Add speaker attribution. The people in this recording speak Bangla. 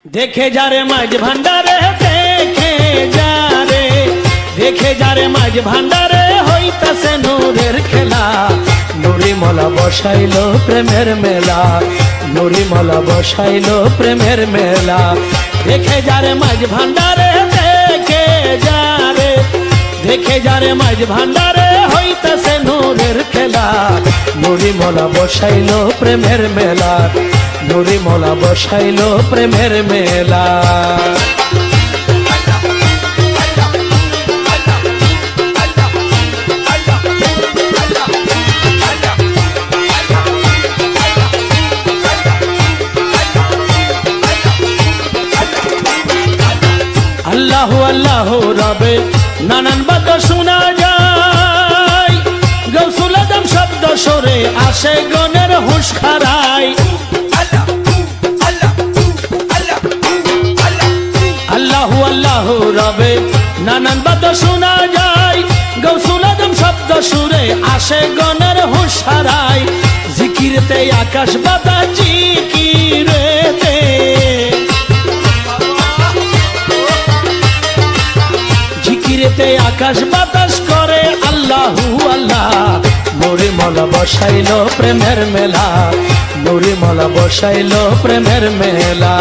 Speaker 1: देखे जा रे माज भांडारे देखे जा रे माज भांडारे हইতাছে নূরের খেলা নুরি মলা বসাইলো প্রেমের মেলা নুরি মলা বসাইলো প্রেমের মেলা देखे जा रे माज भांडारे देखे जा रे माज भांडारे हইতাছে নূরের খেলা নুরি মলা বসাইলো প্রেমের মেলা নুরি মলা বসাইলো প্রেমের মেলা আল্লাহু আল্লাহু রবে নানান বাত শোনা যায় গৌসুল আজম শব্দ সরে আসে গনের হুঁশ খারায় আল্লাহু আল্লাহু রবে নানান বাত শোনা যায় গৌসুল আজম শব্দ সুরে আসে গনের হুঁশ হারায় জিকিরতে আকাশ বাতাস জিকিরেতে জিকিরেতে আকাশ বাতাস করে আল্লাহু আল্লাহ নুরি মলা বসাইলো প্রেমের মেলা নুরি মলা বসাইলো প্রেমের মেলা।